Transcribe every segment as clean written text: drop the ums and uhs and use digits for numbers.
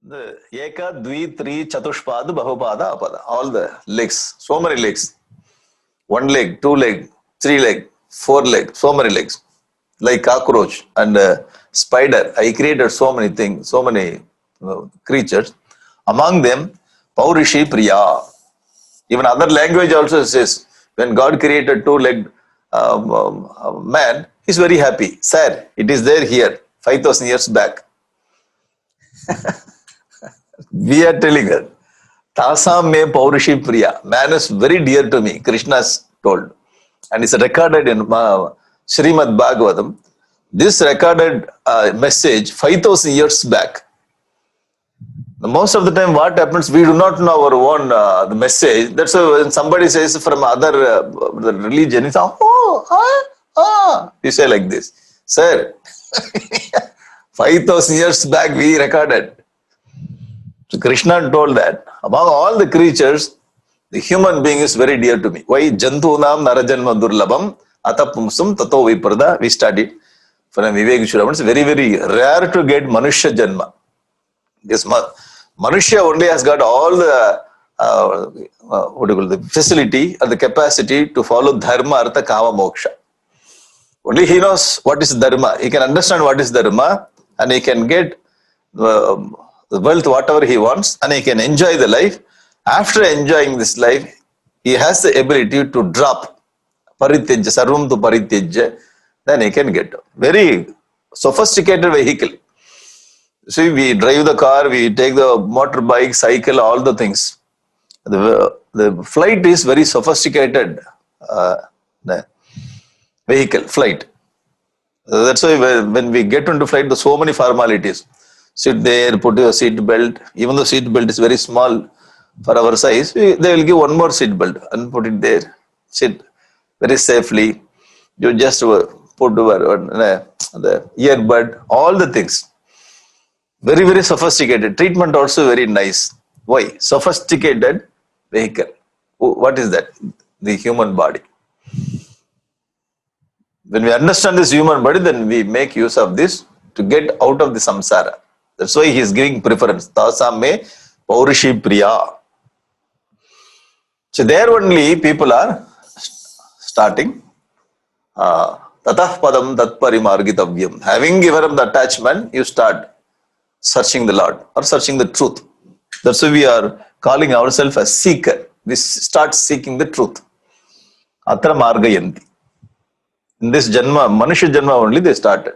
The Eka, Dvi, Tri, Chatushpada, Bahupada, Apada. All the legs. So many legs. One leg, two leg, three leg, four leg, so many legs. Like cockroach and spider. I created so many things, so many creatures. Among them, Paurishi Priya. Even other language also says, when God created two-legged man, he's very happy. Sad, it is there here, 5,000 years back. We are telling her, Tasam me Paurishi Priya. Man is very dear to me, Krishna has told. And it's recorded in Srimad Bhagavatam. This recorded message 5,000 years back. Most of the time, what happens, we do not know our own the message. That's why when somebody says from other religion, it's you say like this, sir, 5,000 years back we recorded. So Krishna told that among all the creatures, the human being is very dear to me. Why? Jantunam narajanma durlabam atapumsum tato viprada. We studied from Vivek. It's very, very rare to get Manushya Janma. Yes, Manushya only has got all the the facility or the capacity to follow dharma, artha, kama, moksha. Only he knows what is dharma. He can understand what is dharma, and he can get the wealth, whatever he wants, and he can enjoy the life. After enjoying this life, he has the ability to drop parityajya, sarvam tu parityajya, then he can get very sophisticated vehicle. See, we drive the car, we take the motorbike, cycle, all the things. The flight is very sophisticated vehicle, flight. That's why when we get into flight, there's so many formalities. Sit there, put your seat belt. Even though seat belt is very small for our size, they will give one more seat belt and put it there. Sit very safely. You just put the earbud, all the things. Very, very sophisticated. Treatment also very nice. Why? Sophisticated vehicle. What is that? The human body. When we understand this human body, then we make use of this to get out of the samsara. That's why he is giving preference. Tasam me Paurishi Priya. So there only people are starting. Tatah padam tat parimargitavyam. Having given up the attachment, you start searching the Lord or searching the truth. That's why we are calling ourselves a seeker. We start seeking the truth. Atra margayanti. In this janma, Manushya janma only they started.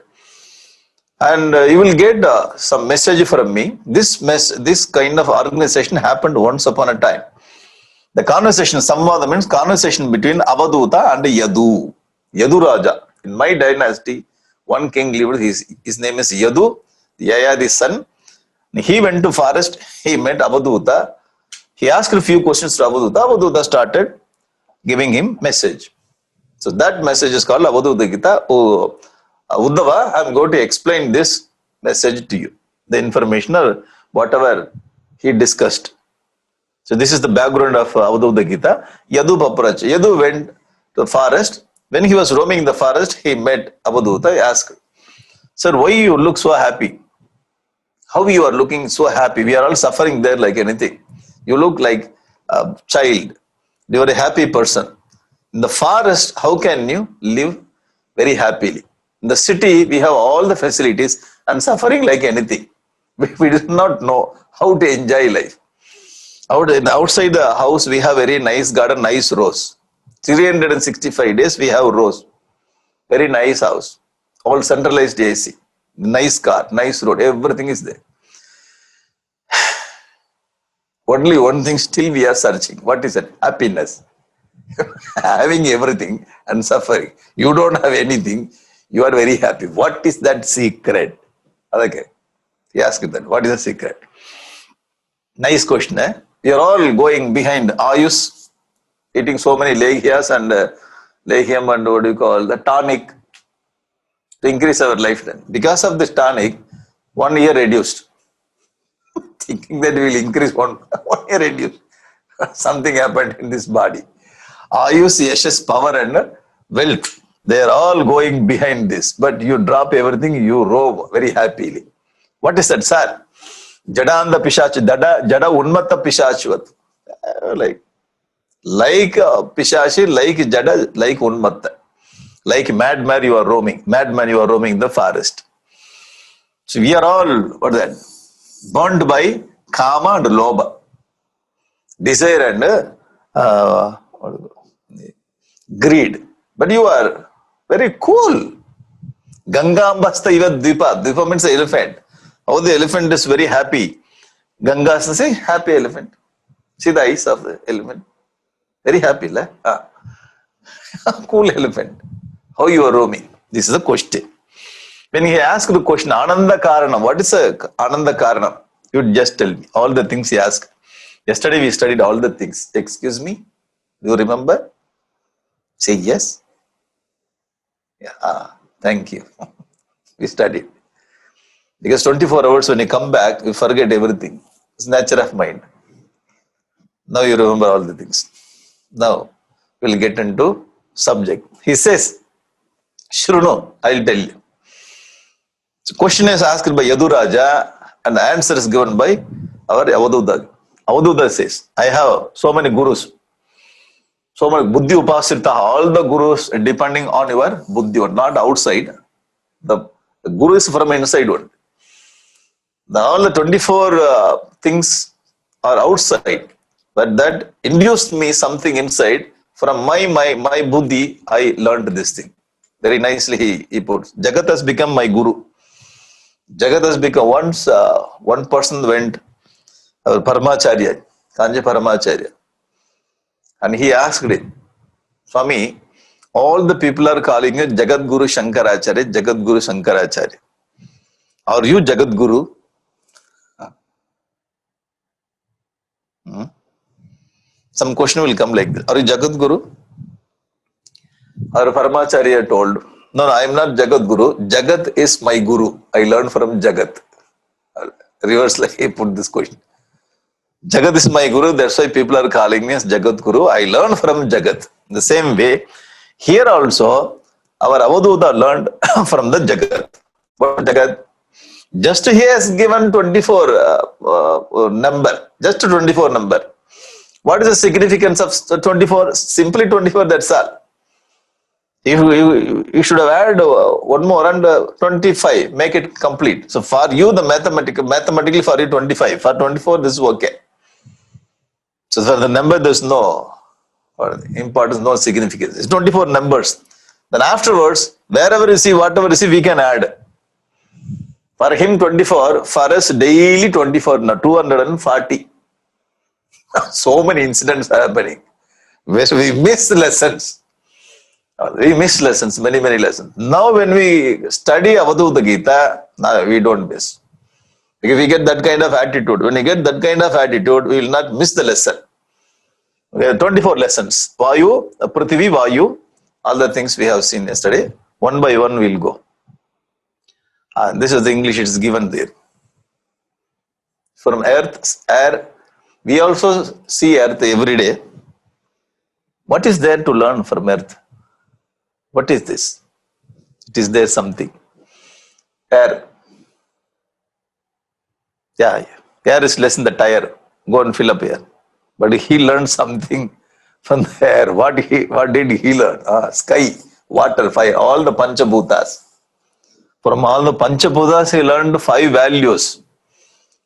And you will get some message from me. This kind of organization happened once upon a time. The conversation, Samvada means conversation between Avaduta and Yadu. Yadu Raja. In my dynasty, one king lived, his name is Yadu. Yayadi's son. He went to forest, he met Avaduta. He asked a few questions to Avaduta. Avaduta started giving him message. So that message is called Avaduta Gita. Oh, Uddhava, I am going to explain this message to you. The information or whatever he discussed. So this is the background of Avaduta Gita. Yadu Paparach. Yadu went to the forest. When he was roaming in the forest, he met Avaduta. He asked, sir, why you look so happy? How you are looking so happy? We are all suffering there like anything. You look like a child. You are a happy person. In the forest, how can you live very happily? In the city, we have all the facilities and suffering like anything. We do not know how to enjoy life. Outside the house, we have very nice garden, nice rose. 365 days, we have rose. Very nice house. All centralized AC. Nice car, nice road, everything is there. Only one thing still we are searching. What is it? Happiness. Having everything and suffering. You don't have anything. You are very happy. What is that secret? Okay. He asked that. What is the secret? Nice question. We are all going behind Ayus, eating so many legias and legium and what do you call the tonic to increase our lifetime. Because of this tonic, 1 year reduced. Thinking that we will increase one year reduced. Something happened in this body. Ayus, Yashas, power and wealth. They are all going behind this. But you drop everything, you rove very happily. What is that, sir? Jadanda Pishach, Jada Unmata Pishachvat. Like Pishachi, like Jada, like Unmatta. Like madman you are roaming. Madman you are roaming in the forest. So we are all, what is that? Bound by Kama and Loba. Desire and greed. But you are very cool. Gangambasta iva Dvipa. Dvipa means elephant. How the elephant is very happy. Ganga is say happy elephant. See the eyes of the elephant. Very happy, la? Cool elephant. How you are roaming? This is the question. When he asked the question, Ananda Karanam, what is a Ananda Karanam? You would just tell me all the things he asked. Yesterday we studied all the things. Excuse me? Do you remember? Say yes. Yeah. Thank you. We studied. Because 24 hours when you come back, you forget everything. It's nature of mind. Now you remember all the things. Now we'll get into subject. He says, Shruno, I'll tell you. The question is asked by Yaduraja and the answer is given by our Avaduda. Avaduda says, I have so many gurus. So many buddhi upasrita, all the gurus depending on your buddhi, not outside. The guru is from inside one. All the 24 things are outside, but that induced me something inside. From my buddhi, I learned this thing. Very nicely he puts. Jagat has become my guru. Jagat has become, once one person went, Paramacharya, Kanja Paramacharya, and he asked him, Swami, all the people are calling you Jagat Guru Shankaracharya, Jagat Guru Shankaracharya. Are you Jagat Guru? Some question will come like this. Are you Jagat Guru? Or Paramacharya told, no, I am not Jagat Guru. Jagat is my Guru. I learned from Jagat. Reverse like he put this question. Jagat is my Guru. That's why people are calling me as Jagat Guru. I learned from Jagat. In the same way, here also, our Avaduta learned from the Jagat. What Jagat? Just he has given 24 number. Just 24 number. What is the significance of 24? Simply 24, that's all. You should have added one more and 25, make it complete. So for you, the mathematically for you 25. For 24, this is okay. So for the number, there's no importance, no significance. It's 24 numbers. Then afterwards, wherever you see, whatever you see, we can add. For him, 24. For us, daily 24, 240. So many incidents are happening. We miss lessons. We miss lessons, many lessons. Now when we study Avaduta Gita, we don't miss. Because we get that kind of attitude. When we get that kind of attitude, we will not miss the lesson. Okay, 24 lessons. Vayu, Prithvi, Vayu, all the things we have seen yesterday. One by one we will go. This is the English, it is given there. From earth, air, we also see earth every day. What is there to learn from earth? What is this? It is there something. Air. Yeah. Air is less than the tire. Go and fill up air. But he learned something from the air. What did he learn? Sky, water, fire, all the Panchabhutas. From all the Panchabhutas, he learned 5 values.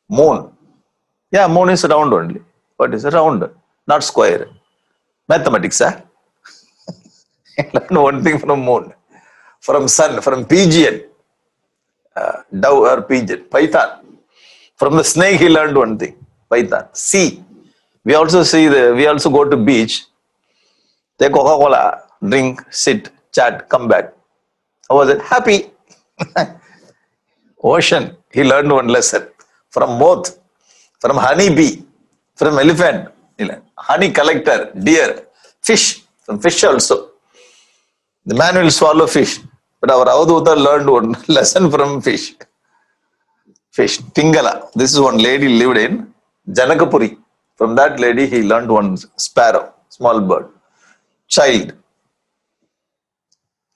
Moon. Yeah, moon is round only. What is round? Not square. Mathematics, huh? Learn one thing from moon. From sun, from pigeon. Dove or pigeon. Python. From the snake, he learned one thing. Python. Sea. We also go to beach. Take Coca-Cola, drink, sit, chat, come back. How was it? Happy. Ocean. He learned one lesson. From moth. From honey bee. From elephant. Honey collector. Deer. Fish. From fish also. The man will swallow fish. But our Avaduta learned one lesson from fish. Fish. Pingala. This is one lady lived in Janakapuri. From that lady, he learned one sparrow, small bird. Child.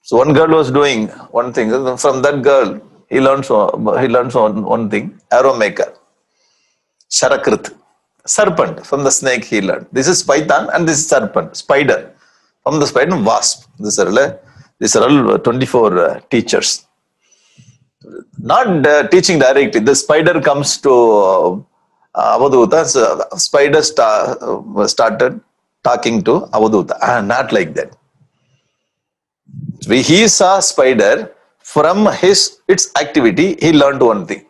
So one girl was doing one thing. From that girl, he learns one thing. Arrow maker. Sharakrit. Serpent. From the snake he learned. This is Python and this is serpent. Spider. From the spider, wasp. These are all 24 teachers. Not teaching directly. The spider comes to Avaduta. So spider started talking to Avaduta. Not like that. He saw spider. From its activity, he learned one thing.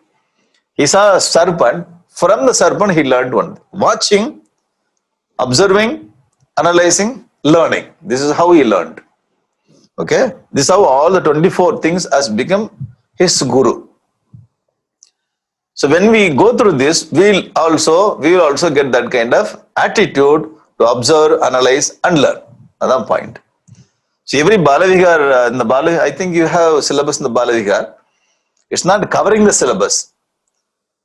He saw a serpent. From the serpent, he learned one thing. Watching, observing, analyzing, learning. This is how he learned. Okay? This is how all the 24 things has become his guru. So when we go through this, we will also get that kind of attitude to observe, analyze, and learn. Another point. So every Balavigar in the Balavigar, I think you have syllabus in the Balavigar. It's not covering the syllabus.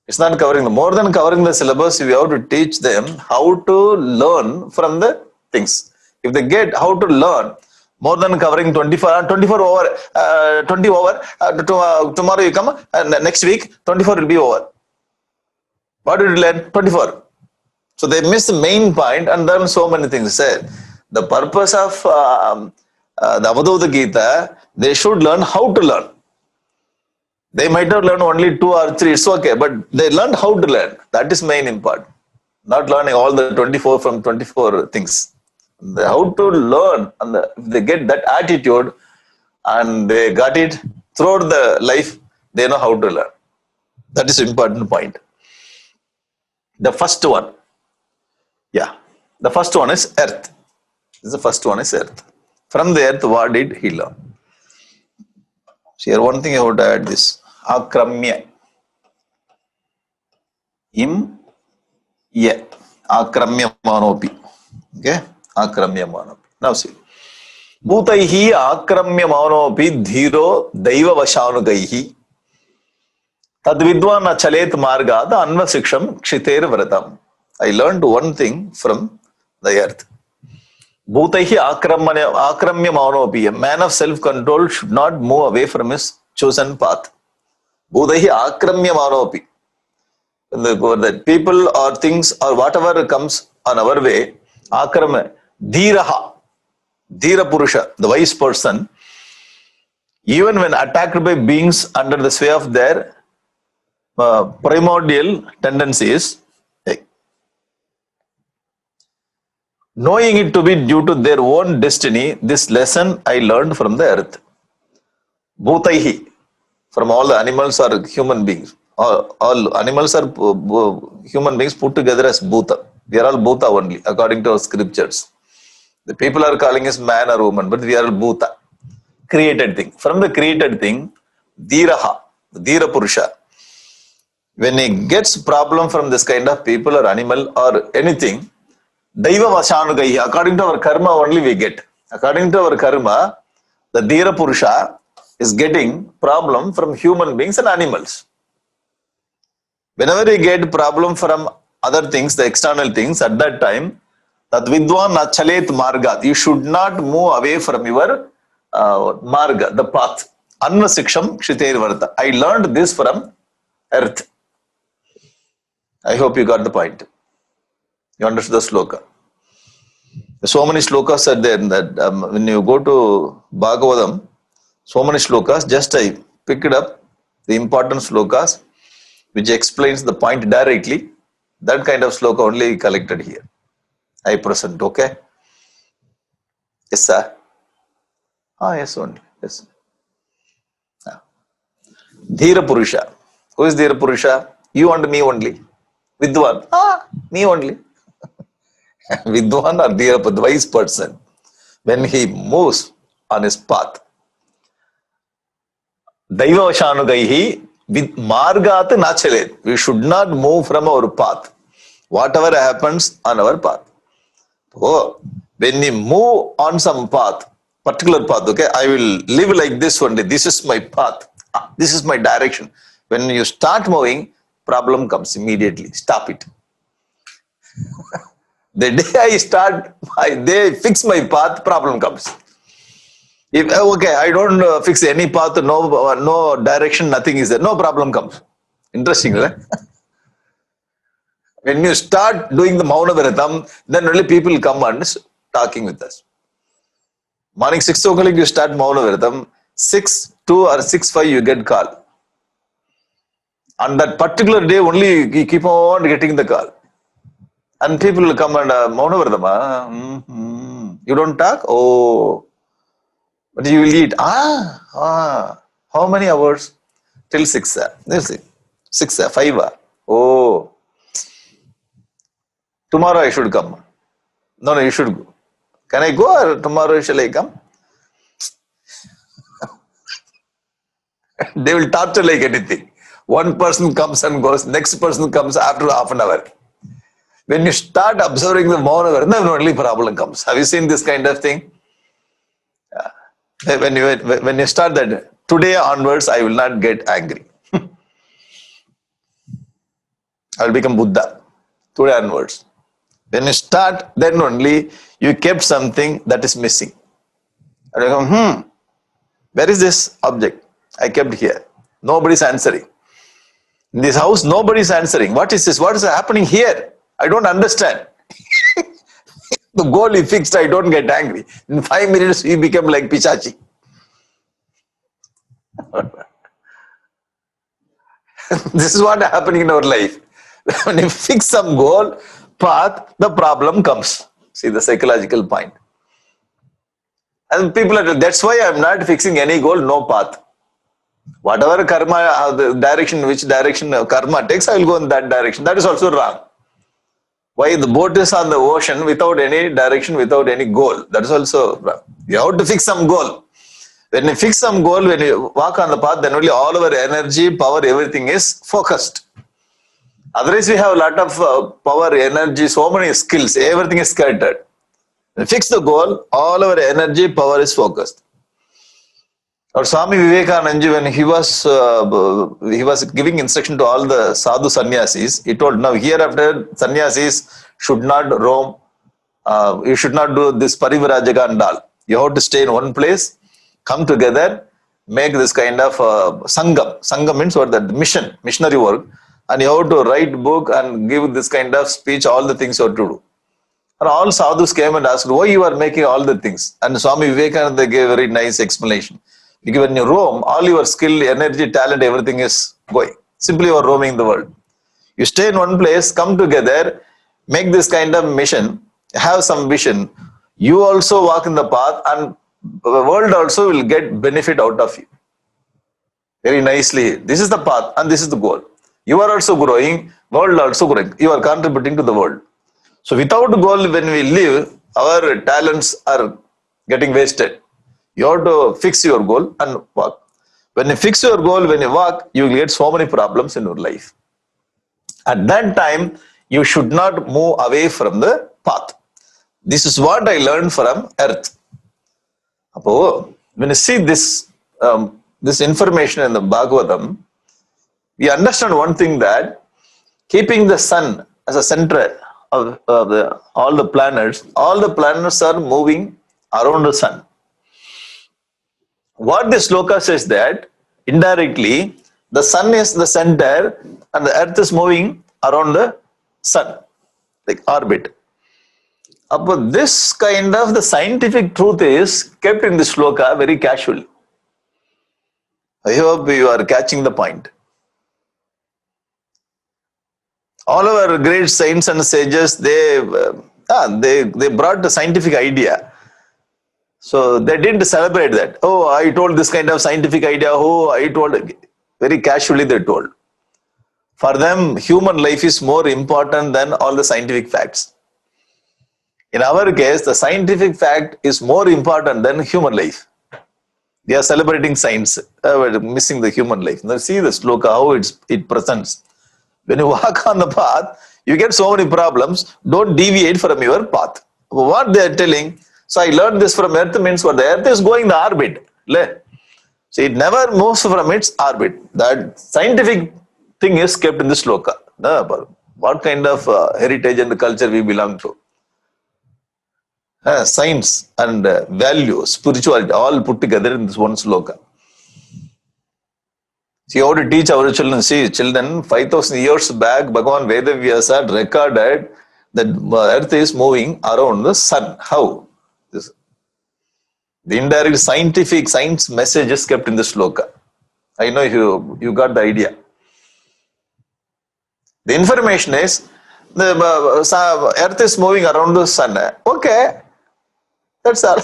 It's not covering more than covering the syllabus. We have to teach them how to learn from the things. If they get how to learn, more than covering 24 over, 20 over, tomorrow you come, and next week 24 will be over. What did you learn? 24. So they miss the main point and learn so many things. The purpose of the Avadhuta Gita, they should learn how to learn. They might have learned only 2 or 3, it's okay, but they learned how to learn. That is main important. Not learning all the 24 from 24 things. How to learn, and if they get that attitude and they got it throughout the life, they know how to learn. That is important point. The first one. Yeah. The first one is earth. The first one is earth. From the earth, what did he learn? So here one thing I want to add this. Akramya. Akramya manopi. Okay? Akramya manopi. Now see. Bhutaihi akramya manopi dhiro daiva vashanugaihi. Tadvidvan achalet margad anvasiksham kshiter vratam. I learned one thing from the earth. Bhutaihi akramya manopi. A man of self-control should not move away from his chosen path. Bhutaihi akramya manopi. The people or things or whatever comes on our way, akramya, dhiraha, dhira purusha, the wise person, even when attacked by beings under the sway of their primordial tendencies, knowing it to be due to their own destiny, this lesson I learned from the earth. Bhutaihi, from all the animals or human beings. All animals are human beings put together as Bhuta. We are all Bhuta only, according to our scriptures. The people are calling us man or woman, but we are all Bhuta. Created thing. From the created thing, Dhiraha, Dhira Purusha. When he gets problem from this kind of people or animal or anything, Daiva Vashanugaihi, according to our karma only we get. According to our karma, the Dhira Purusha is getting problem from human beings and animals. Whenever you get problem from other things, the external things, at that time, that vidwan achalet marga, you should not move away from your marga, the path. Anvasiksham kshiter varta. I learned this from earth. I hope you got the point. You understood the sloka. So many slokas are there that when you go to Bhagavatam, so many slokas, just I picked up the important slokas which explains the point directly. That kind of sloka only collected here. I present, okay? Yes, sir. Yes, only. Yes. Dhira Purusha. Who is Dhira Purusha? You and me only. Vidwan. Me only. Vidwan or Dhira, the wise person, when he moves on his path, Daiva Vashanugaihi, with Margat Nachalet, we should not move from our path. Whatever happens on our path. Oh, when we move on some path, particular path, okay, I will live like this one day. This is my path. This is my direction. When you start moving, problem comes immediately. Stop it. The day I start, they fix my path, problem comes. If okay, I don't fix any path, no direction, nothing is there, no problem comes. Interesting, right? When you start doing the Mauna Viratam, then only people come and talking with us. Morning 6 o'clock you start Mauna Viratam, 6:02 or 6:05 you get call. On that particular day only you keep on getting the call. And people will come and Mauna Viratam, you don't talk? Oh, but you will eat. How many hours? Till 6. They'll say 6, 5. Oh, tomorrow I should come. No, you should go. Can I go or tomorrow shall I come? They will torture like anything. One person comes and goes, next person comes after half an hour. When you start observing the Mauna, then only problem comes. Have you seen this kind of thing? When you start that, today onwards, I will not get angry. I will become Buddha. Today onwards. When you start, then only you kept something that is missing. And you go, where is this object? I kept here. Nobody's answering. In this house, nobody's answering. What is this? What is happening here? I don't understand. The goal is fixed, I don't get angry. In 5 minutes, we become like Pichachi. This is what is happening in our life. When you fix some goal, path, the problem comes. See the psychological point. And people are, that's why I'm not fixing any goal, no path. Whatever karma, the direction, which direction karma takes, I will go in that direction. That is also wrong. Why the boat is on the ocean without any direction, without any goal? That is also wrong. You have to fix some goal. When you fix some goal, when you walk on the path, then only all our energy, power, everything is focused. Otherwise, we have a lot of power, energy, so many skills, everything is scattered. When you fix the goal, all our energy, power is focused. Or Swami Vivekananda, when he was giving instruction to all the sadhu sannyasis, he told, now hereafter sannyasis should not roam, you should not do this parivrajaka and all. You have to stay in one place, come together, make this kind of sangam. Sangam means what? That mission, missionary work. And you have to write book and give this kind of speech, all the things you have to do. And all sadhus came and asked, why you are making all the things? And Swami Vivekananda gave a very nice explanation. Because when you roam, all your skill, energy, talent, everything is going. Simply you are roaming the world. You stay in one place, come together, make this kind of mission, have some vision. You also walk in the path and the world also will get benefit out of you. Very nicely. This is the path and this is the goal. You are also growing, world also growing. You are contributing to the world. So without goal, when we live, our talents are getting wasted. You have to fix your goal and walk. When you fix your goal, when you walk, you will get so many problems in your life. At that time, you should not move away from the path. This is what I learned from earth. When you see this, this information in the Bhagavatam, we understand one thing, that keeping the sun as a center of all the planets are moving around the sun. What this sloka says that indirectly the sun is the center and the earth is moving around the sun, like orbit. But this kind of the scientific truth is kept in the sloka very casually. I hope you are catching the point. All our great saints and sages, they brought the scientific idea. So they didn't celebrate that. Oh, I told this kind of scientific idea. Oh, I told, very casually they told. For them, human life is more important than all the scientific facts. In our case, the scientific fact is more important than human life. They are celebrating science, missing the human life. Now see the sloka, how it presents. When you walk on the path, you get so many problems. Don't deviate from your path. What they are telling, so I learned this from earth means what? The earth is going the orbit. So it never moves from its orbit. That scientific thing is kept in the sloka. What kind of heritage and culture we belong to? Science and value, spirituality, all put together in this one sloka. See how to teach our children. See, children, 5,000 years back, Bhagavan Vedavyasa had recorded that earth is moving around the sun. How? This, the indirect scientific science message is kept in the sloka. I know you got the idea. The information is the earth is moving around the sun. Okay, that's all.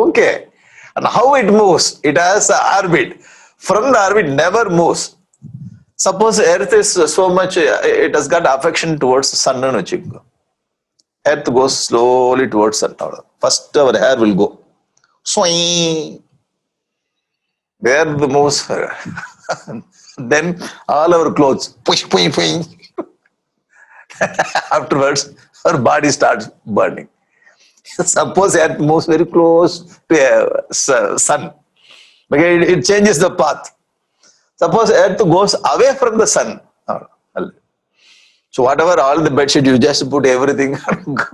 Okay. And how it moves? It has an orbit. From the orbit, never moves. Suppose earth is so much, it has got affection towards the sun. Earth goes slowly towards sun. First our hair will go. Swing. Where the moves. Then all our clothes. Push, push, push. Afterwards, our body starts burning. Suppose earth moves very close to sun. Okay, it changes the path. Suppose earth goes away from the sun. So whatever, all the bedsheet, you just put everything,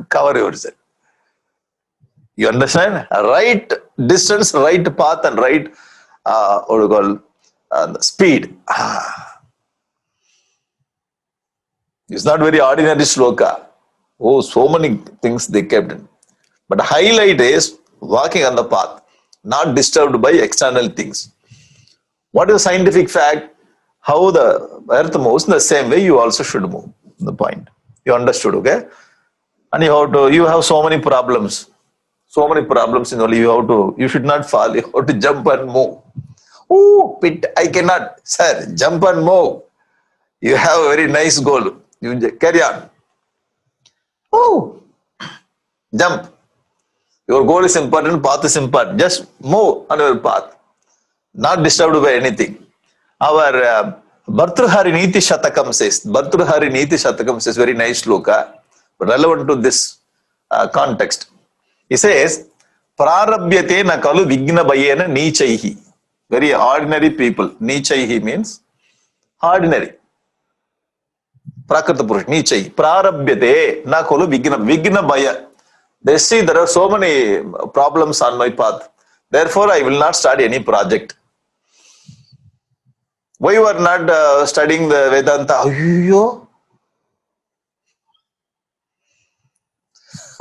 cover yourself. You understand? Right distance, right path, and right, what do you call, speed. It's not very ordinary sloka. Oh, so many things they kept in. But highlight is walking on the path, not disturbed by external things. What is the scientific fact? How the earth moves, in the same way you also should move. The point. You understood, okay? And you have so many problems. So many problems in only you should not fall, you have to jump and move. Oh, pit, I cannot. Sir, jump and move. You have a very nice goal. You carry on. Oh, jump. Your goal is important, path is important. Just move on your path. Not disturbed by anything. Our Bhartrhari Niti Shatakam says, very nice sloka, relevant to this context. He says, Prarabhyate nakalu vigna bayena nichaihi. Very ordinary people. Nichaihi means ordinary. Prakrita Purush, Nichai. Prarabhyate nakalu vigna baya. They see there are so many problems on my path. Therefore, I will not start any project. Why you are not studying the Vedanta? Ayyo.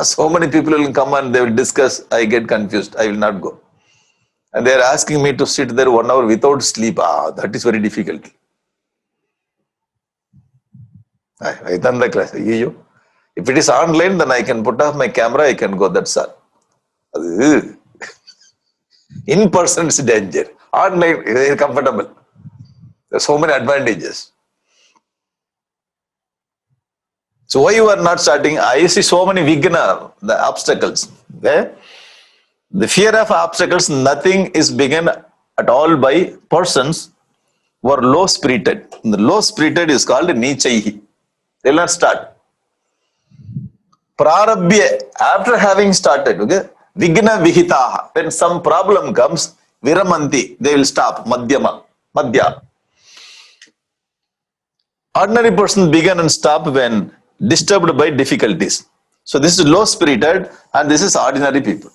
So many people will come and they will discuss. I get confused. I will not go. And they are asking me to sit there 1 hour without sleep. That is very difficult. Vedanta class. Ayyo. If it is online, then I can put off my camera. I can go. That's all. In person is danger. Online is comfortable. There are so many advantages. So why you are not starting? I see so many vigna, the obstacles. Okay? The fear of obstacles, nothing is begun at all by persons who are low-spirited. The low-spirited is called nichaihi. They will not start. Prarabhya, after having started, okay? Vigna vihitaha. When some problem comes, viramanti, they will stop. Madhya. Ordinary person begin and stop when disturbed by difficulties. So this is low-spirited and this is ordinary people.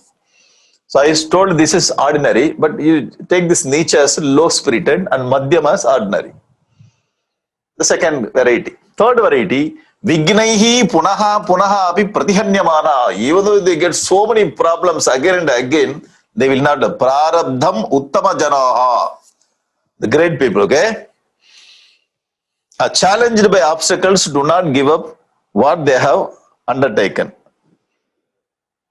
So I told this is ordinary, but you take this nature as low-spirited and madhyama as ordinary. The second variety. Third variety, Vignaihi punaha api pratihanyamana. Even though they get so many problems again and again, they will not. Prarabdham uttama janaha. The great people, okay? Are challenged by obstacles, do not give up what they have undertaken.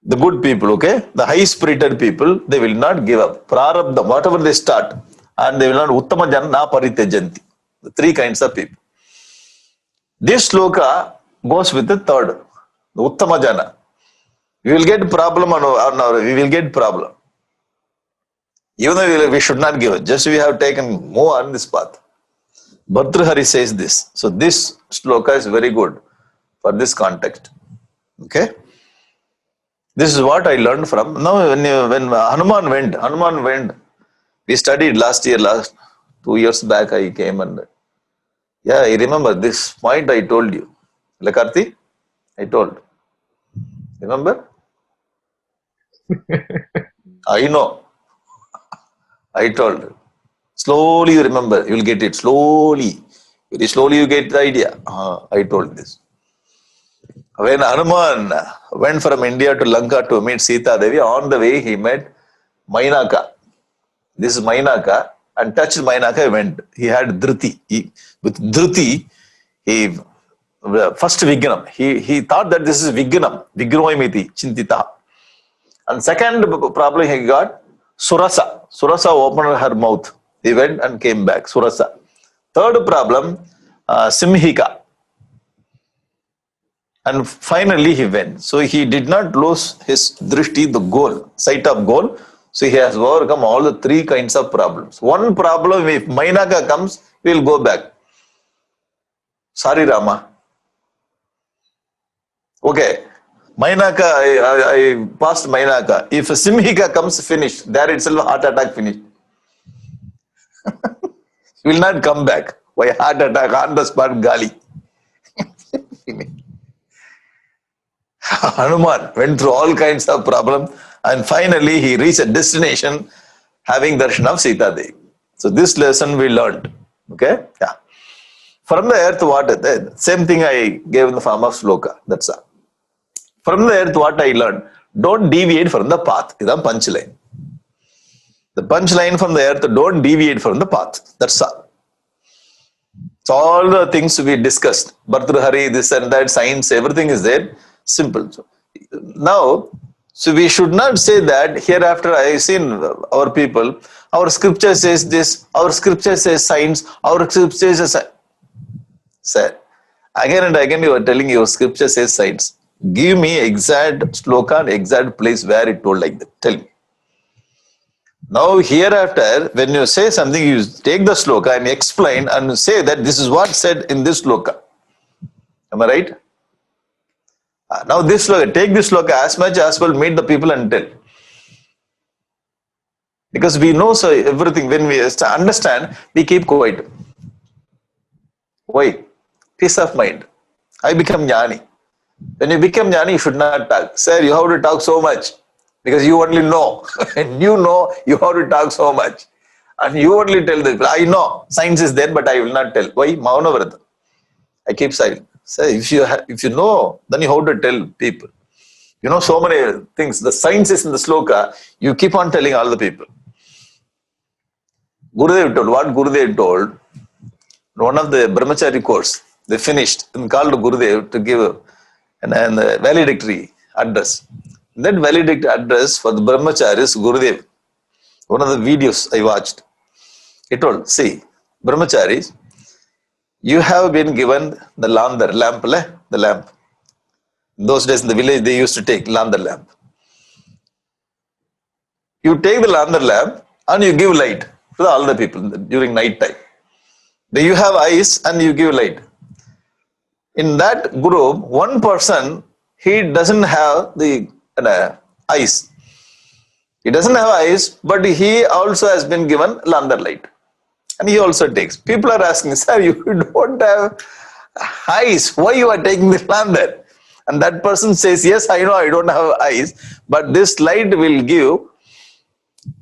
The good people, okay? The high-spirited people, they will not give up. Prarabdham, whatever they start, and they will not. Uttama jana na paritejanti. The three kinds of people. This sloka goes with the third, the Uttama Jana. We will get problem we will get problem. Even though we should not give it, just we have taken more on this path. Bhartrhari says this. So this sloka is very good for this context. Okay? This is what I learned from. Now when Hanuman went, we studied last 2 years back I came and yeah, I remember this point I told you. Lakarti, I told. Remember? I know. I told. Slowly you remember, you will get it slowly. Very slowly you get the idea. I told this. When Hanuman went from India to Lanka to meet Sita Devi, on the way he met Mainaka. This is Mainaka, and touched Mainaka, he went. He had Dhruti. With Dhruti, he first Vignam. He thought that this is Vignam, Vigroimiti, Chintita. And second problem he got Surasa. Surasa opened her mouth. He went and came back. Surasa. Third problem, Simhika. And finally he went. So he did not lose his drishti, the goal, sight of goal. So he has overcome all the three kinds of problems. One problem, if Mainaka comes, we will go back. Sorry, Rama. Okay. Mainaka, I passed Mainaka. If Simhika comes, finished. There itself, heart attack finished. He will not come back. Why heart attack on the spot, Gali? Hanuman went through all kinds of problems, and finally he reached a destination having darshan of Sita Devi. So this lesson we learned. Okay? Yeah. From the earth, what? Same thing I gave in the form of sloka. That's all. From the earth, what I learned? Don't deviate from the path. This is the punchline. The punchline from the earth, don't deviate from the path. That's all. So all the things we discussed, Bhartrhari, this and that, science, everything is there. Simple. So now, so we should not say that hereafter I have seen our people, our scripture says this, our scripture says science, our scripture says sir, again and again you are telling your scripture says science. Give me exact sloka and exact place where it told like that. Tell me. Now hereafter, when you say something, you take the sloka and explain and say that this is what said in this sloka. Am I right? Now this sloka, take this sloka as much as well, meet the people and tell. Because we know so everything, when we understand, we keep quiet. Why? Peace of mind. I become jnani. When you become jnani, you should not talk. Sir, you have to talk so much. Because you only know. And you know you have to talk so much. And you only tell the people, I know, science is there, but I will not tell. Why? Mauna Vrata. I keep silent. So if you know, then you have to tell people. You know so many things. The science is in the sloka. You keep on telling all the people. Gurudev told, what Gurudev told, one of the brahmachari course, they finished and called Gurudev to give a valedictory address. That valedictory address for the brahmacharis, Gurudev, one of the videos I watched, he told, see, brahmacharis, you have been given the landar, lamp, the lamp. In those days in the village, they used to take landar lamp. You take the landar lamp and you give light to all the people during night time. Then you have eyes and you give light. In that group, one person, he doesn't have the eyes. He doesn't have eyes, but he also has been given landar light. And he also takes. People are asking, sir, you don't have eyes. Why you are taking the landar? And that person says, yes, I know I don't have eyes, but this light will give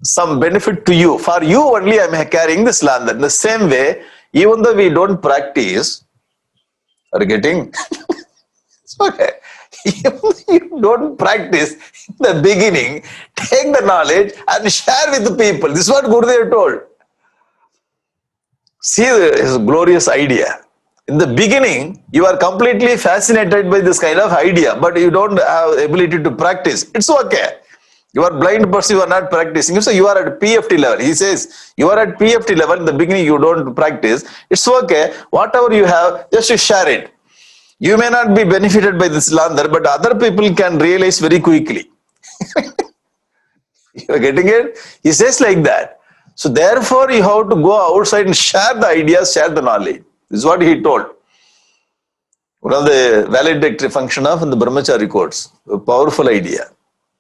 some benefit to you. For you only I am carrying this landar. In the same way, even though we don't practice, are you getting? It's okay. You don't practice in the beginning, take the knowledge and share with the people. This is what Gurudev told. See his glorious idea. In the beginning, you are completely fascinated by this kind of idea, but you don't have ability to practice. It's okay. You are blind person, you are not practicing. So you are at PFT level. He says, you are at PFT level, in the beginning you don't practice. It's okay. Whatever you have, just share it. You may not be benefited by this landar, but other people can realize very quickly. You are getting it? He says like that. So therefore, you have to go outside and share the ideas, share the knowledge. This is what he told. One of the valedictory function of the brahmachari courts. A powerful idea.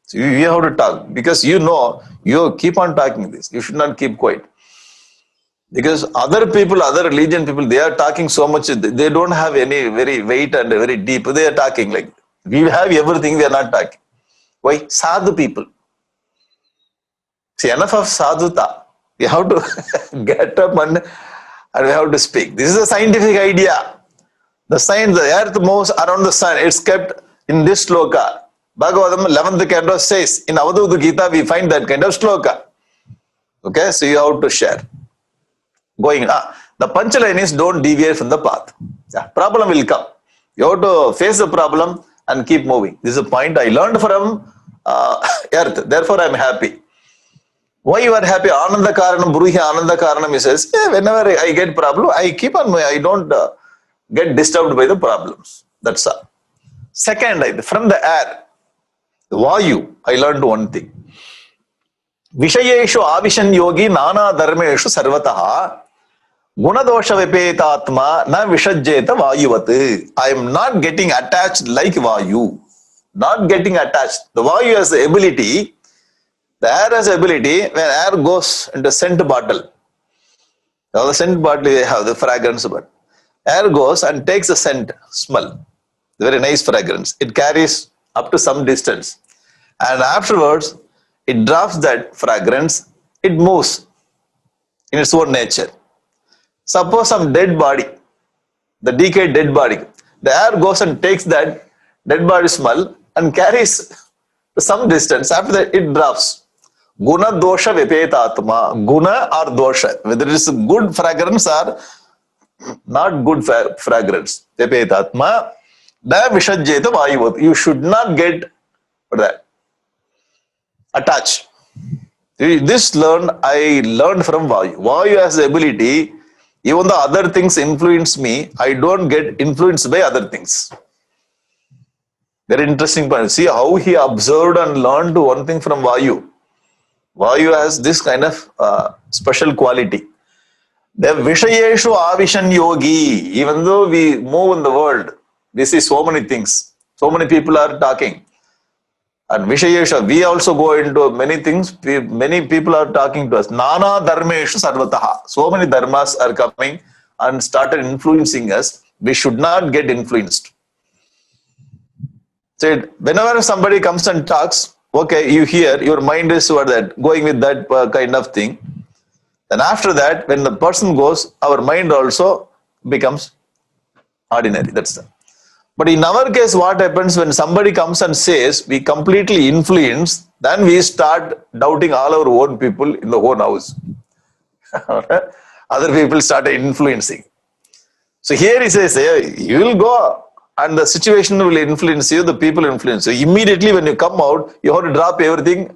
So you have to talk because you know, you keep on talking this. You should not keep quiet. Because other people, other religion people, they are talking so much, they don't have any very weight and very deep. They are talking like, we have everything, they are not talking. Why? Sadhu people. See, enough of sadhuta. We have to get up and we have to speak. This is a scientific idea. The science, the earth moves around the sun. It's kept in this shloka. Bhagavatam 11th canto says, in Avadhuta Gita, we find that kind of shloka. Okay, so you have to share. The punchline is don't deviate from the path. Yeah, problem will come. You have to face the problem and keep moving. This is a point I learned from earth. Therefore, I am happy. Why you are happy? Ananda Karanam, Bruhi Ananda Karanam, he says, whenever I get problem, I keep on moving. I don't get disturbed by the problems. That's all. Second, from the air, the Vayu, I learned one thing. Vishayeshu avishan yogi nana dharmeshu sarvataha gunadosha vipetatma na vishajjeta vayuvat. I am not getting attached like Vayu. Not getting attached. The Vayu has the ability, the air has the ability, when air goes into scent bottle. Now the scent bottle, they have the fragrance bottle. Air goes and takes the scent, smell. Very nice fragrance. It carries up to some distance. And afterwards, it drops that fragrance, it moves in its own nature. Suppose some dead body, the decayed dead body, the air goes and takes that dead body smell and carries to some distance. After that, it drops. Guna dosha vipetatma. Guna or dosha, whether it is good fragrance or not good fragrance. Vipetatma. Na vishajjeta vayuvat. You should not get that attached. This I learned from Vayu. Vayu has the ability, even though other things influence me, I don't get influenced by other things. Very interesting point. See how he observed and learned one thing from Vayu. Vayu has this kind of special quality. The Vishayeshu Avishan Yogi, even though we move in the world, we see so many things. So many people are talking. And Vishayesha, we also go into many things. Many people are talking to us. Nana dharmeshu sarvataha. So many dharmas are coming and started influencing us. We should not get influenced. So whenever somebody comes and talks, okay, you hear, your mind is toward that, going with that kind of thing. Then after that, when the person goes, our mind also becomes ordinary. That's the. But in our case, what happens when somebody comes and says we completely influence, then we start doubting all our own people in the own house. Other people start influencing. So here he says, you will go and the situation will influence you, the people influence you. Immediately when you come out, you have to drop everything,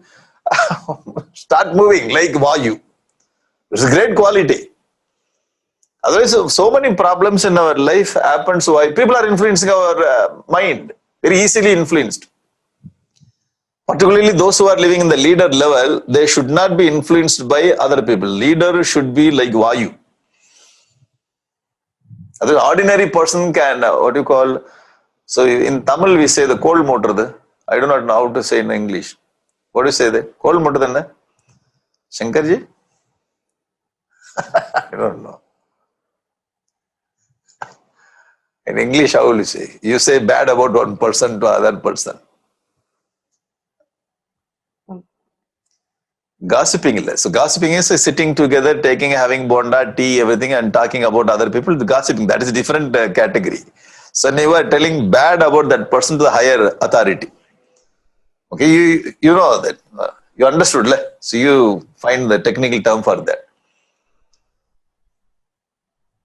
start moving like Vayu. It's a great quality. Otherwise, so many problems in our life happens why people are influencing our mind, very easily influenced. Particularly those who are living in the leader level, they should not be influenced by other people. Leader should be like Vayu. The ordinary person can, what you call, so in Tamil we say the cold motor. I do not know how to say in English. What do you say there? Cold motor then? Shankarji? I don't know. In English, how will you say? You say bad about one person to other person. Gossiping. So gossiping is sitting together, having bonda, tea, everything, and talking about other people. The gossiping, that is a different category. So you are telling bad about that person to the higher authority. Okay, you know that. You understood. So you find the technical term for that.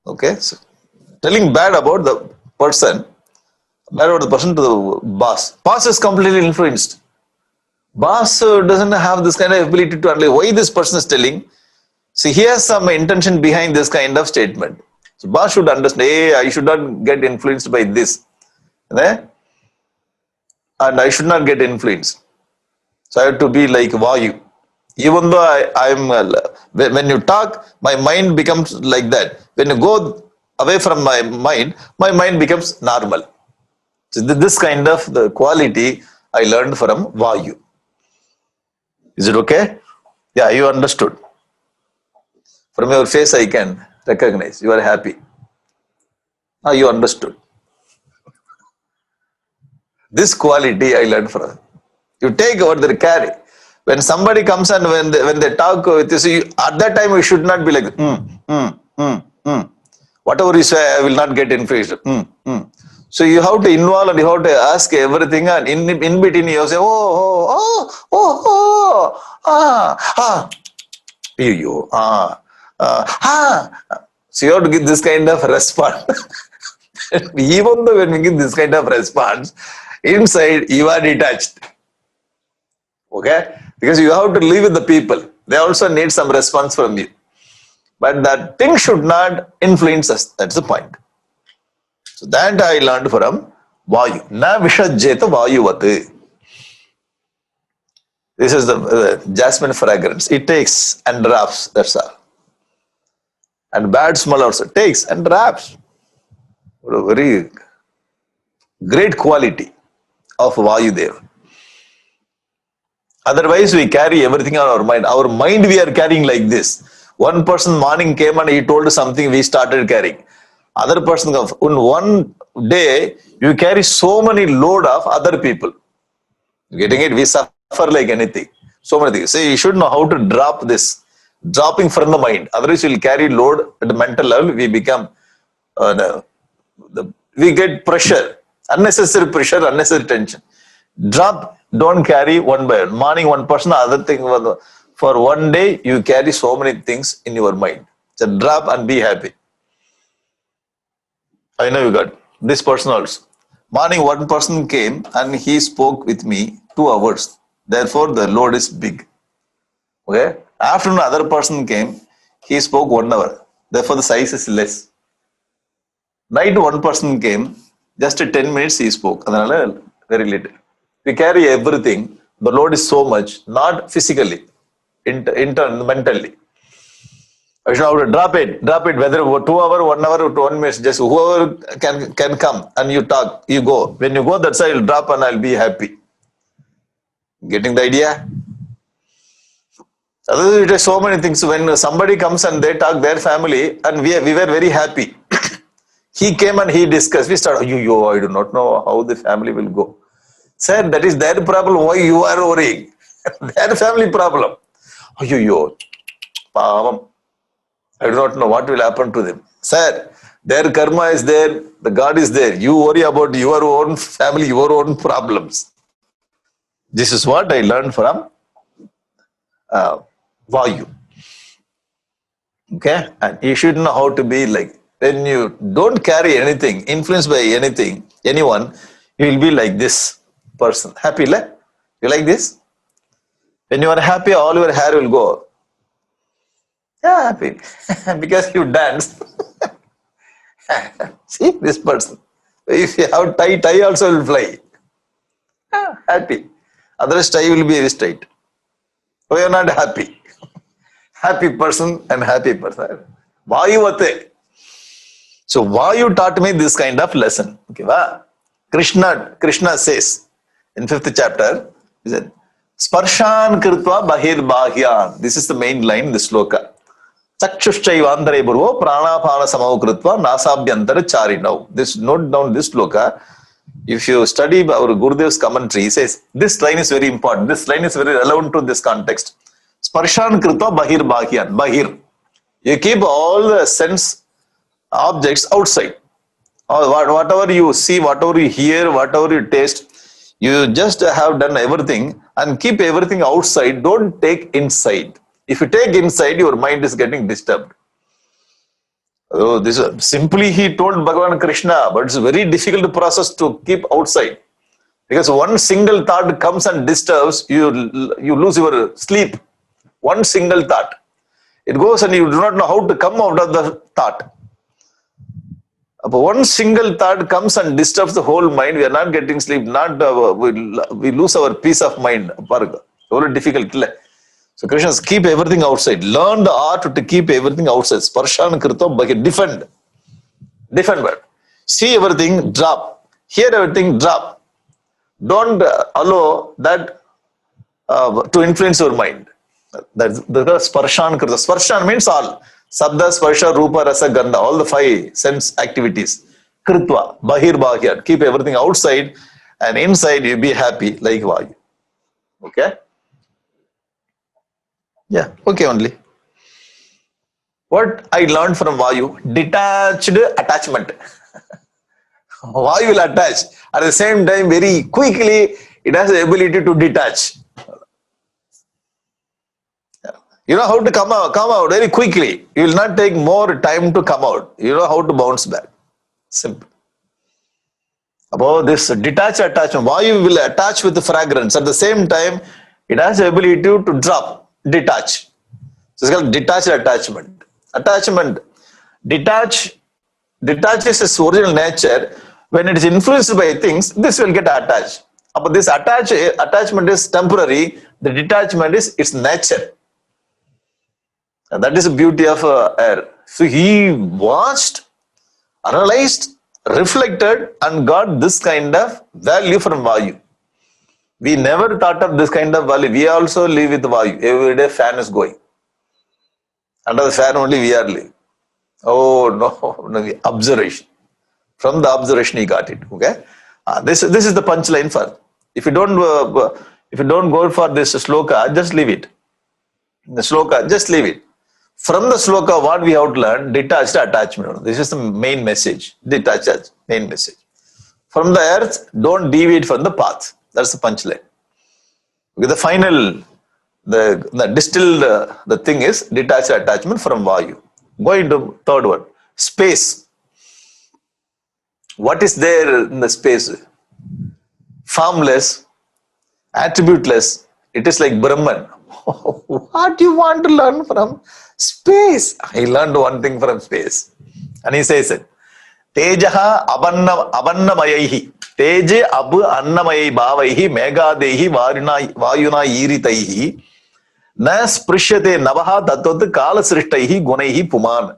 Okay, so telling bad about the person to the boss. Boss is completely influenced. Boss doesn't have this kind of ability to understand why this person is telling. See, he has some intention behind this kind of statement. So boss should understand, hey, I should not get influenced by this. And I should not get influenced. So I have to be like Vayu. Even though when you talk, my mind becomes like that. When you go away from my mind becomes normal. So this kind of the quality I learned from Vayu. Is it okay? Yeah, you understood. From your face I can recognize. You are happy. Now you understood. This quality I learned from. You take what they carry. When somebody comes and when they talk with you, so at that time you should not be like, whatever you say, I will not get influenced. So you have to involve and you have to ask everything, and in between you say, So you have to give this kind of response. Even though when we give this kind of response, inside you are detached. Okay? Because you have to live with the people. They also need some response from you. But that thing should not influence us. That's the point. So that I learned from Vayu. Na vishajjeta vayuvate. This is the jasmine fragrance. It takes and wraps. That's all. And bad smell also takes and wraps. What a very great quality of Vayudeva. Otherwise, we carry everything on our mind. Our mind we are carrying like this. One person morning came and he told something, we started carrying. Other person comes. In one day, you carry so many load of other people. Getting it? We suffer like anything. So many things. So you should know how to drop this. Dropping from the mind. Otherwise, you will carry load at the mental level. We become, we get pressure. Unnecessary pressure, unnecessary tension. Drop, don't carry one by one. Morning, one person, other thing. For one day, you carry so many things in your mind. So drop and be happy. I know you got this person also. Morning, one person came and he spoke with me 2 hours. Therefore, the load is big. Okay? Afternoon, another person came. He spoke 1 hour. Therefore, the size is less. Night, one person came. Just 10 minutes he spoke. Very little. We carry everything. The load is so much, not physically, mentally. I should have to drop it, whether 2 hours, 1 hour, or 1 minute, just whoever can come and you talk, you go. When you go, that's why I'll drop and I'll be happy. Getting the idea? Otherwise, it is so many things. When somebody comes and they talk their family, and we were very happy. He came and he discussed. We started, I do not know how the family will go. Sir, that is their problem. Why you are worrying? Their family problem. Pavam. I do not know what will happen to them. Sir, their karma is there. The God is there. You worry about your own family, your own problems. This is what I learned from Vayu. Okay? And you should know how to be like. When you don't carry anything, influenced by anything, anyone, you will be like this person. Happy, like? You like this? When you are happy, all your hair will go. Yeah, happy. Because you dance. See, this person. If you have tie also will fly. Yeah, happy. Otherwise, tie will be very straight. We are not happy. Happy person and happy person. Vayuvate. So Vayu taught me this kind of lesson. Okay, Krishna says in 5th chapter, he said, Sparshan kritva bahir bahyan. This is the main line in the sloka. Chakshushchayvandare burvo pranapana samau kritva nasabhyantara charinav. This, note down this sloka. If you study our Gurudev's commentary, he says, this line is very important. This line is very relevant to this context. Sparshan kritva bahir bahyan. Bahir. You keep all the sense objects outside. Or whatever you see, whatever you hear, whatever you taste, you just have done everything and keep everything outside. Don't take inside. If you take inside, your mind is getting disturbed. Oh, this simply he told Bhagavan Krishna, but it's a very difficult process to keep outside. Because one single thought comes and disturbs, you lose your sleep. One single thought. It goes and you do not know how to come out of the thought. One single thought comes and disturbs the whole mind. We are not getting sleep. We lose our peace of mind. Very difficult. So Krishna says, keep everything outside. Learn the art to keep everything outside. Sparshan krito, defend. Defend word. See everything, drop. Hear everything, drop. Don't allow that to influence your mind. That's the sparshan krita. Sparshan means all. Sabda, Sparsha, Rupa, Rasa, Gandha, all the 5 sense activities. Kritva, Bahir, Bahyan. Keep everything outside and inside you be happy like Vayu. Okay? Yeah, okay only. What I learned from Vayu, detached attachment. Vayu will attach. At the same time, very quickly, it has the ability to detach. You know how to come out very quickly. You will not take more time to come out. You know how to bounce back. Simple. About this detached attachment, Vayu will attach with the fragrance. At the same time, it has the ability to drop, detach. So it's called detached attachment. Attachment. Detach detaches its original nature. When it is influenced by things, this will get attached. But this attachment is temporary. The detachment is its nature. And that is the beauty of air. So he watched, analyzed, reflected, and got this kind of value from Vayu. We never thought of this kind of value. We also live with Vayu. Every day fan is going. Under the fan only we are living. Oh no, no, observation. From the observation he got it. Okay, this is the punchline for. If you don't go for this sloka, just leave it. The sloka, just leave it. From the sloka, what we have to learn, detached attachment. This is the main message. Detached main message. From the earth, don't deviate from the path. That's the punchline. Okay, the final, the distilled, the thing is detached attachment from Vayu. Going to third one, space. What is there in the space? Formless, attributeless. It is like Brahman. What do you want to learn from space? I learned one thing from space. And he says it. Tejaha abannamayahi. Teje abu annamayai bhavaihi megadehi vayuna iritaihi na sprishyate navaha tattvat kala srishtaihi gunaihi puman.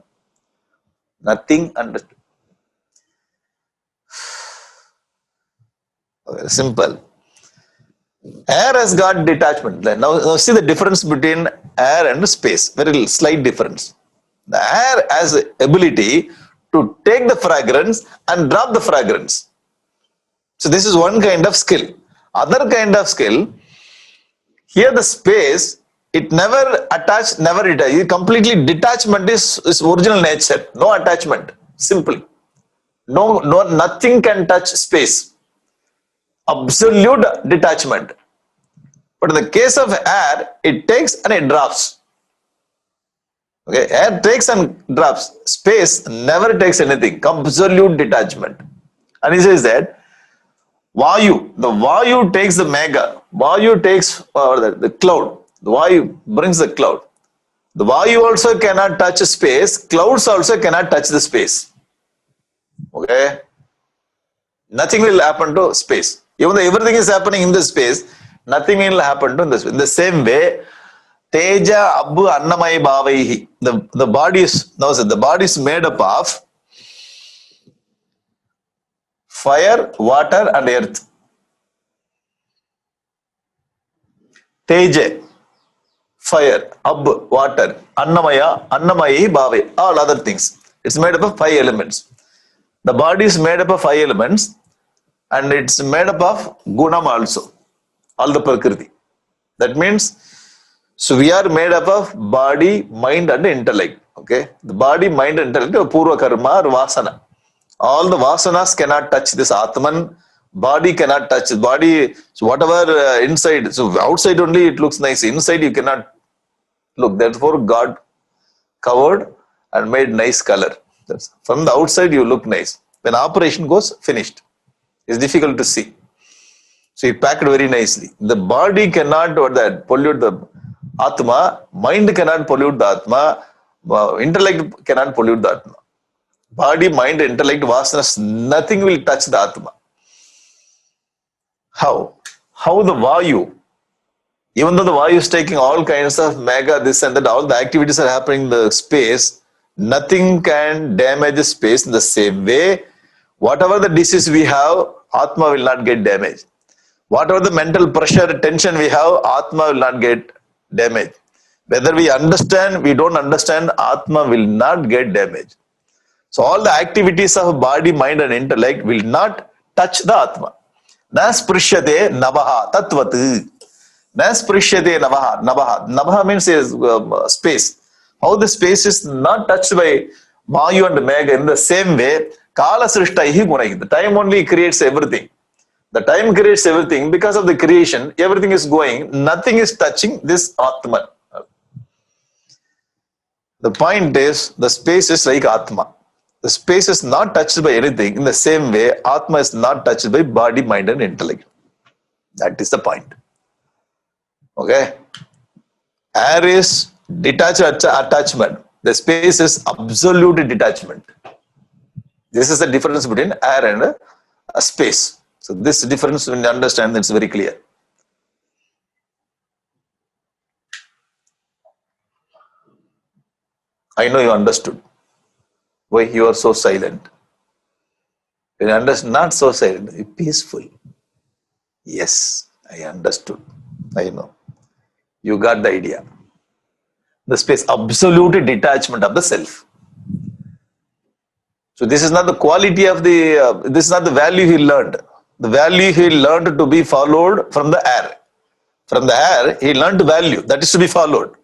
Nothing understood. Simple. Air has got detachment. Now see the difference between air and space. Very slight difference. The air has the ability to take the fragrance and drop the fragrance. So this is one kind of skill. Other kind of skill, here the space, it never attached, never detached. Completely detachment is original nature. No attachment. Simply. No, nothing can touch space. Absolute detachment. But in the case of air, it takes and it drops. Okay, air takes and drops. Space never takes anything. Absolute detachment. And he says that Vayu, the Vayu takes the mega. Vayu takes the cloud. The Vayu brings the cloud. The Vayu also cannot touch space. Clouds also cannot touch the space. Okay, nothing will happen to space. Even though everything is happening in the space, nothing will happen to this. In the same way, Teja Abbu Annamai Bhavaihi. The body is now said the body is made up of fire, water, and earth. Teja, fire, Ab, water, Annamaya, Annamayi, Bhave, all other things. It's made up of 5 elements. The body is made up of 5 elements and it's made up of Gunam also, all the Prakriti. That means, so we are made up of body, mind, and intellect. Okay, the body, mind, and intellect are Purva Karma or Vasana. All the Vasanas cannot touch this Atman. Body cannot touch the body. So whatever inside, so outside only it looks nice. Inside you cannot look. Therefore, God covered and made nice color. From the outside you look nice. When operation goes, finished. It's difficult to see. So he packed very nicely. The body cannot pollute the Atma, mind cannot pollute the Atma, intellect cannot pollute the Atma. Body, mind, intellect, vasanas, nothing will touch the Atma. How? How the Vayu, even though the Vayu is taking all kinds of mega, this and that, all the activities are happening in the space, nothing can damage the space in the same way. Whatever the disease we have, Atma will not get damaged. Whatever the mental pressure, tension we have, Atma will not get damaged. Whether we understand, we don't understand, Atma will not get damaged. So all the activities of body, mind and intellect will not touch the Atma. Na sprishyate navaha tatvat. Nasprishyate navaha. Navaha means space. How the space is not touched by Vayu and Megha in the same way, Kala Srishtaihi Gunai. The time only creates everything. The time creates everything. Because of the creation, everything is going. Nothing is touching this Atman. The point is, the space is like Atma. The space is not touched by anything. In the same way, Atma is not touched by body, mind and intellect. That is the point. Okay? Air is detached attachment. The space is absolute detachment. This is the difference between air and space. So this difference, when you understand, it's very clear. I know you understood. Why you are so silent? When you understand, not so silent, you're peaceful. Yes, I understood. I know. You got the idea. The space, absolute detachment of the self. So this is not the quality of the, this is not the value he learned. The value he learned to be followed from the air. From the air, he learned value, that is to be followed.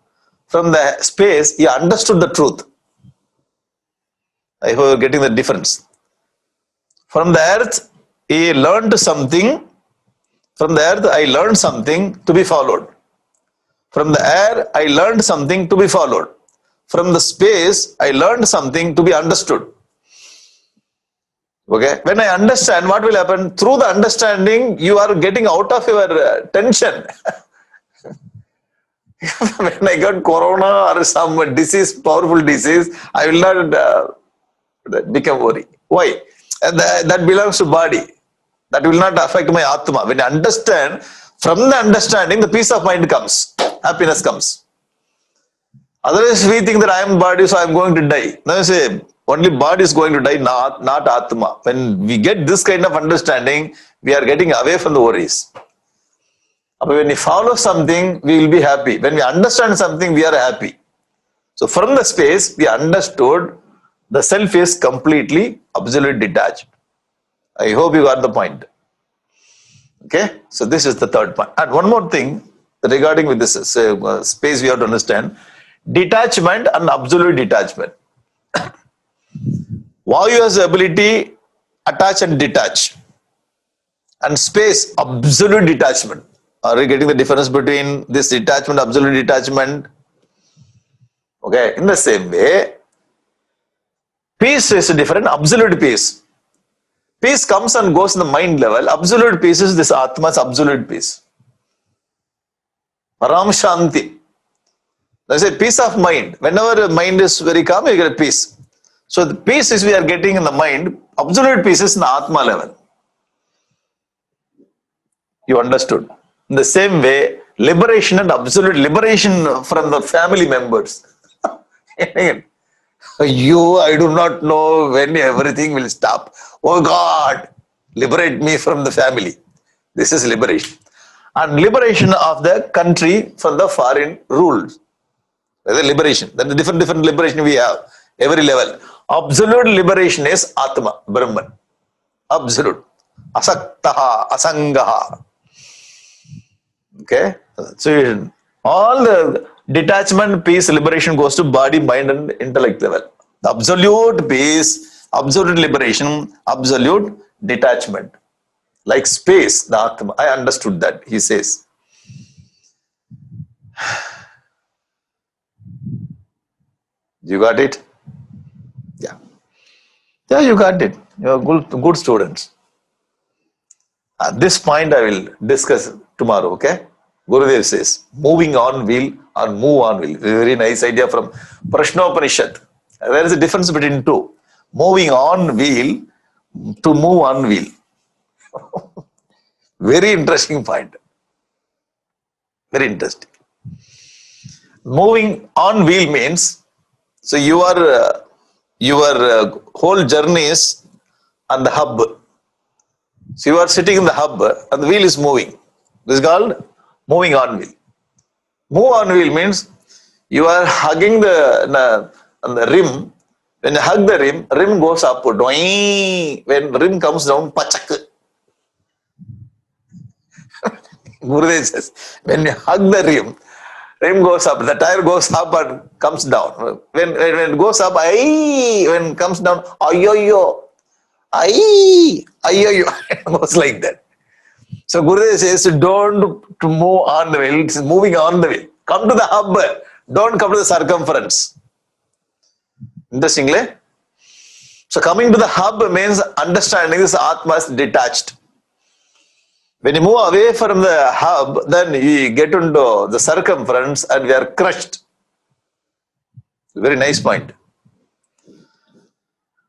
From the space, he understood the truth. I hope you are getting the difference. From the earth, he learned something. From the earth, I learned something to be followed. From the air, I learned something to be followed. From the space, I learned something to be understood. Okay? When I understand, what will happen? Through the understanding, you are getting out of your tension. When I got corona or some disease, powerful disease, I will not become worry. Why? That belongs to body. That will not affect my Atma. When I understand, from the understanding, the peace of mind comes. Happiness comes. Otherwise, we think that I am body, so I am going to die. Now you say, only body is going to die, not Atma. When we get this kind of understanding, we are getting away from the worries. But when we follow something, we will be happy. When we understand something, we are happy. So from the space, we understood the self is completely, absolutely detached. I hope you got the point. Okay, so this is the third point. And one more thing regarding with this space, we have to understand detachment and absolute detachment. Vayu has the ability attach and detach, and space absolute detachment. Are you getting the difference between this detachment, absolute detachment? Okay, in the same way, peace is different, absolute peace. Peace comes and goes in the mind level. Absolute peace is this Atma's absolute peace. Param Shanti. There's a peace of mind. Whenever the mind is very calm, you get a peace. So the peace is we are getting in the mind, absolute peace is in the Atma level. You understood? In the same way, liberation and absolute liberation from the family members. I do not know when everything will stop. Oh God, liberate me from the family. This is liberation. And liberation of the country from the foreign rules. That's a liberation. That's a different liberation we have. Every level. Absolute liberation is Atma, Brahman. Absolute. Asaktaha, Asangaha. Okay? So all the detachment, peace, liberation goes to body, mind and intellect level. The absolute peace, absolute liberation, absolute detachment. Like space, the Atma. I understood that, he says. You got it? Yeah. Yeah, you got it. You are good students. At this point, I will discuss tomorrow, okay? Gurudev says, moving on wheel or move on wheel. Very nice idea from Prashnopanishad. There is a difference between two. Moving on wheel to move on wheel. Very interesting point. Very interesting. Moving on wheel means, so your whole journey is on the hub. So you are sitting in the hub and the wheel is moving. This is called moving on wheel. Move on wheel means you are hugging the rim. When you hug the rim goes up. When rim comes down, pachak. Gurudev says, when you hug the rim goes up, the tire goes up and comes down. When it goes up, when it comes down, ayoyo, ayoyo, it goes like that. So Gurudev says, don't to move on the wheel, it's moving on the wheel. Come to the hub, don't come to the circumference. Interestingly. So coming to the hub means understanding this Atma is detached. When you move away from the hub, then you get into the circumference and we are crushed. Very nice point.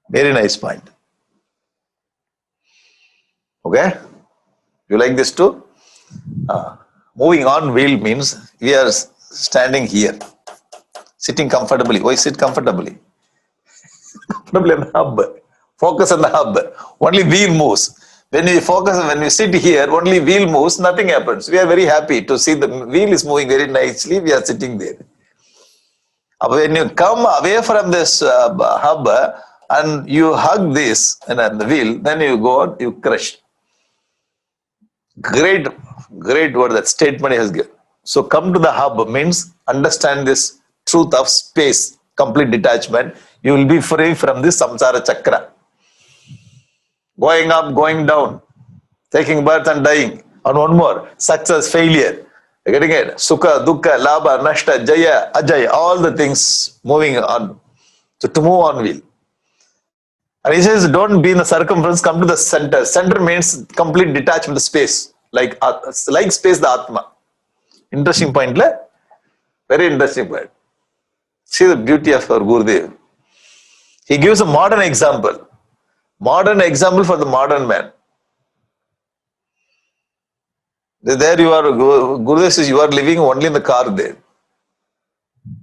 Very nice point. Okay? You like this too? Moving on wheel means we are standing here, sitting comfortably. Why sit comfortably? Comfortably on the hub. Focus on the hub. Only wheel moves. When we sit here, only wheel moves, nothing happens. We are very happy to see the wheel is moving very nicely. We are sitting there. When you come away from this hub and you hug this and the wheel, then you go on, you crush. Great word that statement has given. So come to the hub means understand this truth of space, complete detachment. You will be free from this samsara chakra. Going up, going down, taking birth and dying. And one more, success, failure. You're getting it? Sukha, dukkha, labha, nashta, jaya, ajaya, all the things moving on. So to move on wheel. And he says, don't be in the circumference, come to the center. Center means complete detachment of space. Like space, the Atma. Interesting point, le? Very interesting point. See the beauty of our Gurudev. He gives a modern example. Modern example for the modern man. There you are, Gurudev says, you are living only in the car there.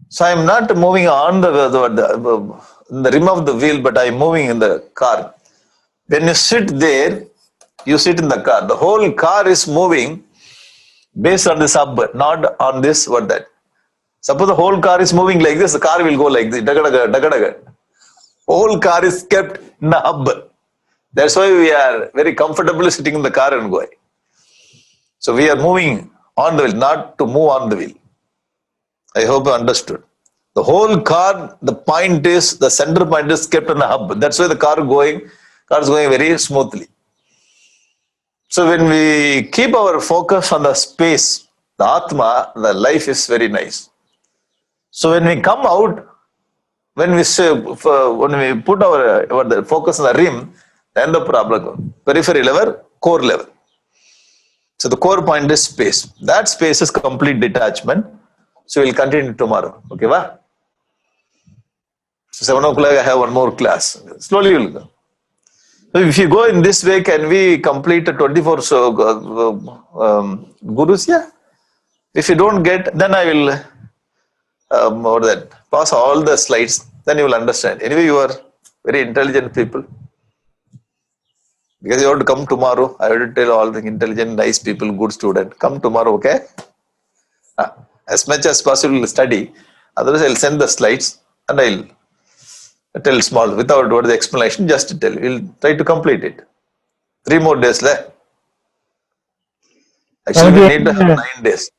So I am not moving on the rim of the wheel, but I am moving in the car. When you sit there, you sit in the car. The whole car is moving based on this hub, not on this, that. Suppose the whole car is moving like this, the car will go like this. Whole car is kept in the hub. That's why we are very comfortably sitting in the car and going. So we are moving on the wheel, not to move on the wheel. I hope you understood. The whole car, the center point is kept in the hub. That's why the car is going very smoothly. So when we keep our focus on the space, the Atma, the life is very nice. So when we come out, when we put our focus on the rim, then the problem goes. Periphery level, core level. So the core point is space. That space is complete detachment. So we'll continue tomorrow. Okay, va? So 7 o'clock I have one more class. Slowly we'll go. So if you go in this way, can we complete 24 gurus? Yeah. If you don't get, then I will pass all the slides. Then you will understand. Anyway, you are very intelligent people. Because you have to come tomorrow. I have to tell all the intelligent, nice people, good student. Come tomorrow, okay? As much as possible study. Otherwise, I'll send the slides and I'll tell small, without the explanation, just tell. We'll try to complete it. 3 more days left. Actually, we need to have 9 days.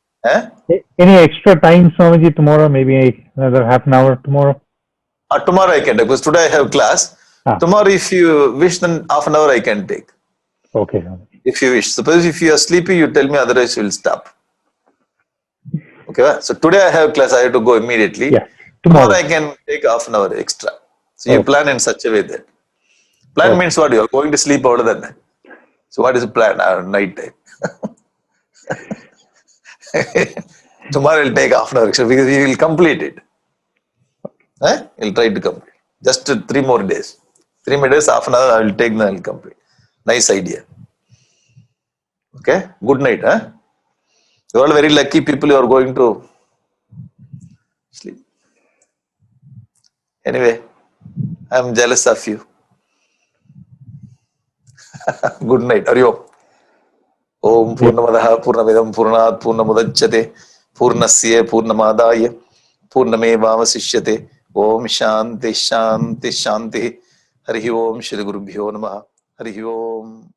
Any extra time, Swamiji, tomorrow? Maybe another half an hour tomorrow? Tomorrow I can take, because today I have class. Tomorrow, if you wish, then half an hour I can take. Okay. If you wish. Suppose if you are sleepy, you tell me, otherwise you will stop. Okay, so today I have class, I have to go immediately. Yeah. Tomorrow I can take half an hour extra. So you plan in such a way that. Plan means what? You are going to sleep out of that. So what is the plan? Night time. Tomorrow I'll take half an hour extra because we will complete it. We'll try to complete. Just 3 more days. 3 more days, half an hour I will take, then I will complete. Nice idea. Okay? Good night. You are very lucky people, you are going to sleep. Anyway, I am jealous of you. Good night. Aryo. Om Purnamadaha Purnamidam Purnat Purnamudachyate Purnasya Purnamadaya Purnamevavasishyate. Om Shanti Shanti Shanti. Harihi Om Shri Gurubhyo Namaha. Harihi Om.